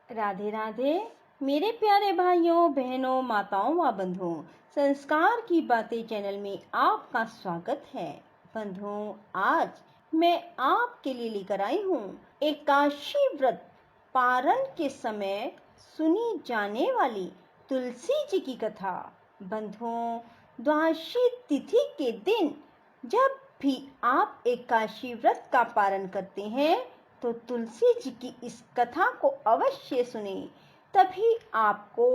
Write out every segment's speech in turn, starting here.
राधे राधे मेरे प्यारे भाइयों बहनों माताओं व बंधुओं, संस्कार की बातें चैनल में आपका स्वागत है। बंधुओं, आज मैं आपके लिए लेकर आई हूँ एकादशी व्रत पारण के समय सुनी जाने वाली तुलसी जी की कथा। बंधुओं, द्वादशी तिथि के दिन जब भी आप एकादशी व्रत का पारण करते हैं तो तुलसी जी की इस कथा को अवश्य सुने, तभी आपको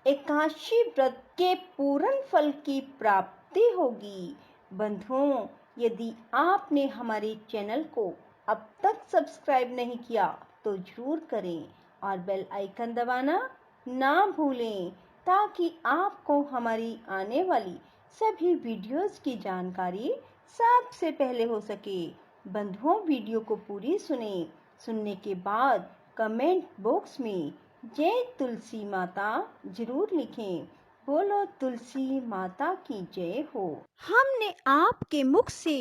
एकादशी व्रत के पूर्ण फल की प्राप्ति होगी। बंधुओं, यदि आपने हमारे चैनल को अब तक सब्सक्राइब नहीं किया तो जरूर करें और बेल आइकन दबाना ना भूलें, ताकि आपको हमारी आने वाली सभी वीडियोस की जानकारी सबसे पहले हो सके। बंधुओं, वीडियो को पूरी सुनने के बाद कमेंट बॉक्स में जय तुलसी माता जरूर लिखें। बोलो तुलसी माता की जय हो। हमने आपके मुख से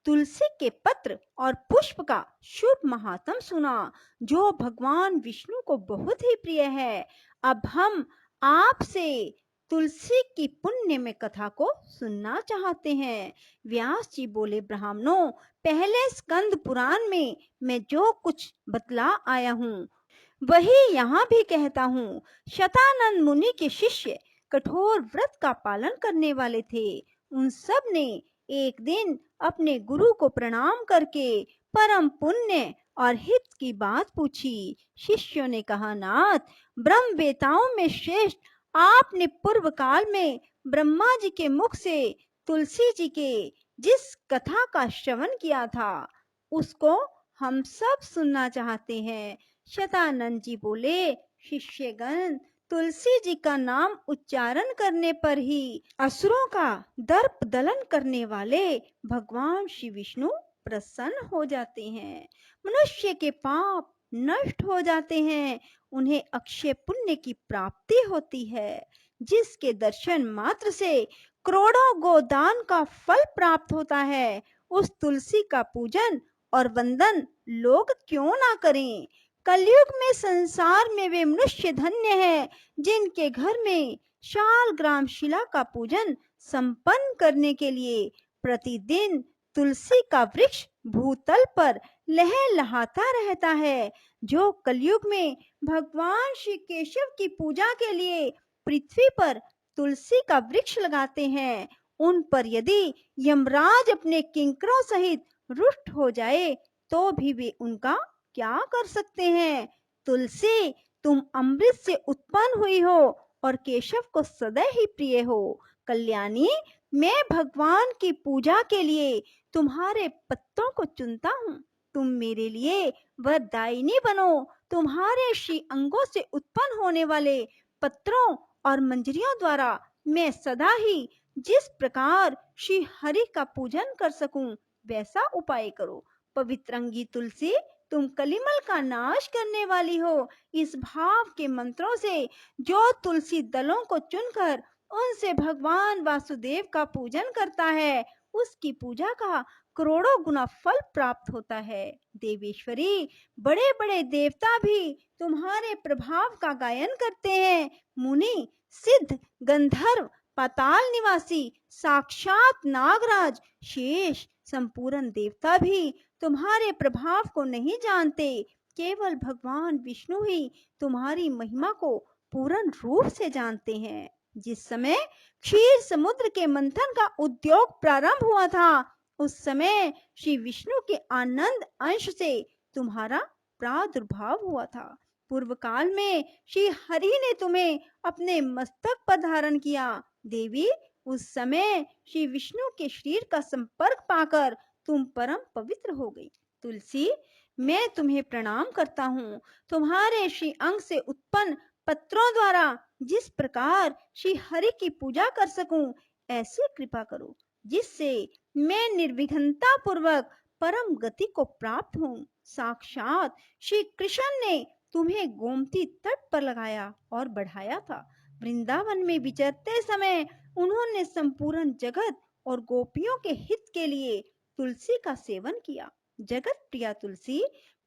तुलसी के पत्र और पुष्प का शुभ महात्म सुना, जो भगवान विष्णु को बहुत ही प्रिय है। अब हम आपसे तुलसी की पुण्य में कथा को सुनना चाहते हैं। व्यास जी बोले, ब्राह्मणों, पहले स्कंद पुराण में मैं जो कुछ बतला आया हूँ वही यहाँ भी कहता हूँ। शतानंद मुनि के शिष्य कठोर व्रत का पालन करने वाले थे। उन सब ने एक दिन अपने गुरु को प्रणाम करके परम पुण्य और हित की बात पूछी। शिष्यों ने कहा, नाथ, ब्रह्मवेताओं में श्रेष्ठ आपने पूर्व काल में ब्रह्मा जी के मुख से तुलसी जी के जिस कथा का श्रवण किया था उसको हम सब सुनना चाहते हैं। शतानंद जी बोले, शिष्यगण, तुलसी जी का नाम उच्चारण करने पर ही असुरों का दर्प दलन करने वाले भगवान श्री विष्णु प्रसन्न हो जाते हैं। मनुष्य के पाप नष्ट हो जाते हैं, उन्हें अक्षय पुण्य की प्राप्ति होती है। जिसके दर्शन मात्र से करोड़ों गोदान का फल प्राप्त होता है, उस तुलसी का पूजन और वंदन लोग क्यों ना करें। कलयुग में संसार में वे मनुष्य धन्य हैं जिनके घर में शालग्राम शिला का पूजन संपन्न करने के लिए प्रतिदिन तुलसी का वृक्ष भूतल पर लहलहाता रहता है। जो कलयुग में भगवान श्री केशव की पूजा के लिए पृथ्वी पर तुलसी का वृक्ष लगाते हैं, उन पर यदि यमराज अपने किंकरों सहित रुष्ट हो जाए तो भी वे उनका क्या कर सकते हैं। तुलसी, तुम अमृत से उत्पन्न हुई हो और केशव को सदा ही प्रिय हो। कल्याणी, मैं भगवान की पूजा के लिए तुम्हारे पत्तों को चुनता हूँ। तुम मेरे लिए वरदायिनी बनो। तुम्हारे श्री अंगों से उत्पन्न होने वाले पत्रों और मंजरियों द्वारा मैं सदा ही जिस प्रकार श्री हरि का पूजन कर सकूं वैसा उपाय करो। पवित्रंगी तुलसी, तुम कलिमल का नाश करने वाली हो। इस भाव के मंत्रों से जो तुलसी दलों को चुनकर उनसे भगवान वासुदेव का पूजन करता है, उसकी पूजा का करोड़ों गुना फल प्राप्त होता है। देवेश्वरी, बड़े बड़े देवता भी तुम्हारे प्रभाव का गायन करते हैं। मुनि, सिद्ध, गंधर्व, पाताल निवासी, साक्षात नागराज, शेष, संपूर्ण देवता भी तुम्हारे प्रभाव को नहीं जानते। केवल भगवान विष्णु ही तुम्हारी महिमा को पूर्ण रूप से जानते हैं। जिस समय क्षीर समुद्र के मंथन का उद्योग प्रारंभ हुआ था, उस समय श्री विष्णु के आनंद अंश से तुम्हारा प्रादुर्भाव हुआ था। पूर्व काल में श्री हरि ने तुम्हें अपने मस्तक पर धारण किया। देवी, उस समय श्री विष्णु के शरीर का संपर्क पाकर तुम परम पवित्र हो गई। तुलसी, मैं तुम्हें प्रणाम करता हूँ। तुम्हारे श्री अंग से उत्पन्न पत्रों द्वारा जिस प्रकार श्री हरि की पूजा कर सकूं, ऐसी कृपा करो जिससे मैं निर्विघ्नता पूर्वक परम गति को प्राप्त हूँ। साक्षात श्री कृष्ण ने तुम्हें गोमती तट पर लगाया और बढ़ाया था। वृंदावन में विचरते समय उन्होंने संपूर्ण जगत और गोपियों के हित के लिए तुलसी का सेवन किया। जगत प्रिया तुलसी,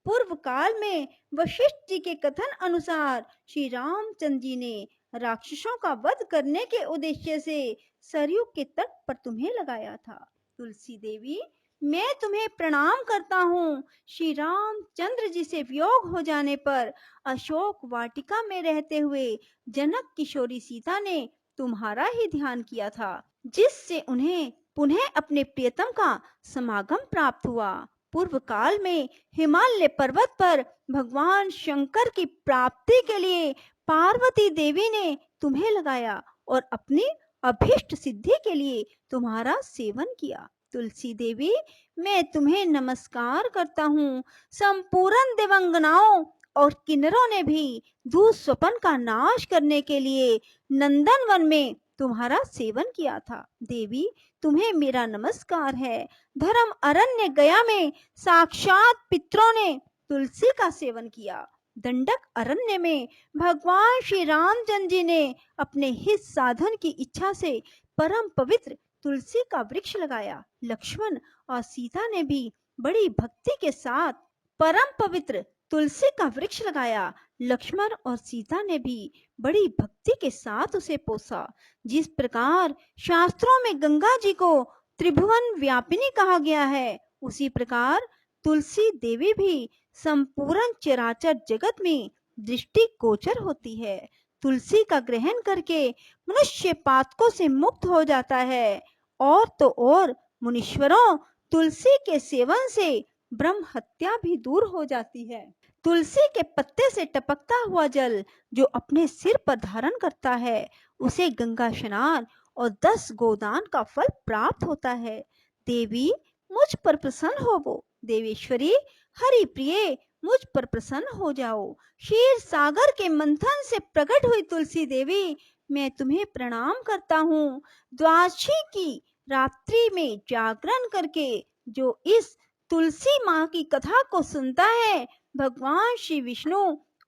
पूर्व काल में वशिष्ठ जी के कथन अनुसार श्री रामचंद्र जी ने राक्षसों का वध करने के उद्देश्य से सरयू के तट पर तुम्हें लगाया था। तुलसी देवी, मैं तुम्हें प्रणाम करता हूँ। श्री रामचंद्र जी से वियोग हो जाने पर अशोक वाटिका में रहते हुए जनक किशोरी सीता ने तुम्हारा ही ध्यान किया था, जिससे उन्हें पुनः अपने प्रियतम का समागम प्राप्त हुआ। पूर्व काल में हिमालय पर्वत पर भगवान शंकर की प्राप्ति के लिए पार्वती देवी ने तुम्हें लगाया और अपनी अभीष्ट सिद्धि के लिए तुम्हारा सेवन किया। तुलसी देवी, मैं तुम्हें नमस्कार करता हूँ। संपूर्ण देवंगनाओं और किन्नरों ने भी दुःस्वप्न का नाश करने के लिए नंदन वन में तुम्हारा सेवन किया था। देवी, तुम्हें मेरा नमस्कार है। धर्म अरण्य गया में साक्षात पितरों ने तुलसी का सेवन किया। दंडक अरण्य में भगवान श्री रामचंद्र जी ने अपने हित साधन की इच्छा से परम पवित्र तुलसी का वृक्ष लगाया। लक्ष्मण और सीता ने भी बड़ी भक्ति के साथ परम पवित्र तुलसी का वृक्ष लगाया। लक्ष्मण और सीता ने भी बड़ी भक्ति के साथ उसे पोसा। जिस प्रकार शास्त्रों में गंगा जी को त्रिभुवन व्यापिनी कहा गया है, उसी प्रकार तुलसी देवी भी संपूर्ण चराचर जगत में दृष्टि गोचर होती है। तुलसी का ग्रहण करके मनुष्य पातकों से मुक्त हो जाता है। और तो और मुनीश्वरों, तुलसी के सेवन से ब्रह्म हत्या भी दूर हो जाती है। तुलसी के पत्ते से टपकता हुआ जल जो अपने सिर पर धारण करता है, उसे गंगा स्नान और 10 गोदान का फल प्राप्त होता है। देवी, मुझ पर प्रसन्न होवो। देवेश्वरी, हरि प्रिय, मुझ पर प्रसन्न हो जाओ। क्षीर सागर के मंथन से प्रकट हुई तुलसी देवी, मैं तुम्हें प्रणाम करता हूँ। द्वादशी की रात्रि में जागरण करके जो इस तुलसी माँ की कथा को सुनता है, भगवान श्री विष्णु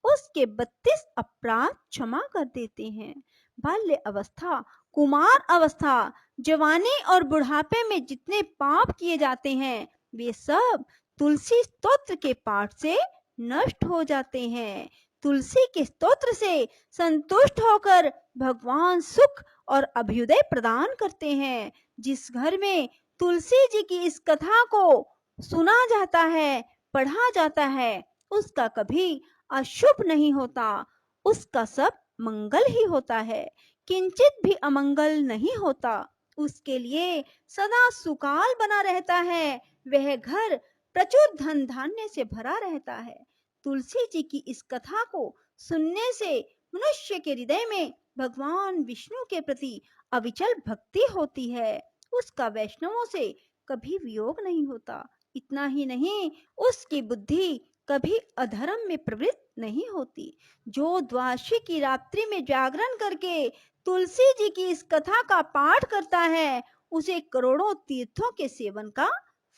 उसके 32 अपराध क्षमा कर देते हैं। बाल्य अवस्था, कुमार अवस्था, जवानी और बुढ़ापे में जितने पाप किए जाते हैं, वे सब तुलसी स्तोत्र के पाठ से नष्ट हो जाते हैं। तुलसी के स्तोत्र से संतुष्ट होकर भगवान सुख और अभ्युदय प्रदान करते हैं। जिस घर में तुलसी जी की इस कथा को सुना जाता है, पढ़ा जाता है, उसका कभी अशुभ नहीं होता, उसका सब मंगल ही होता है, किंचित भी अमंगल नहीं होता। उसके लिए सदा सुकाल बना रहता है, वह घर प्रचुर धन धान्य से भरा रहता है। तुलसी जी की इस कथा को सुनने से मनुष्य के हृदय में भगवान विष्णु के प्रति अविचल भक्ति होती है, उसका वैष्णवों से कभी वियोग नहीं होता। इतना ही नहीं, उसकी बुद्धि कभी अधर्म में प्रवृत्त नहीं होती। जो द्वादशी की रात्रि में जागरण करके तुलसी जी की इस कथा का पाठ करता है, उसे करोड़ों तीर्थों के सेवन का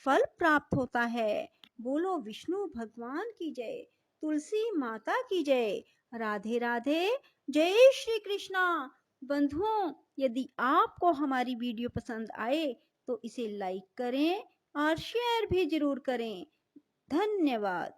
फल प्राप्त होता है। बोलो विष्णु भगवान की जय, तुलसी माता की जय। राधे राधे, जय श्री कृष्णा। बंधुओं, यदि आपको हमारी वीडियो पसंद आए तो इसे लाइक करें और शेयर भी जरूर करें। धन्यवाद।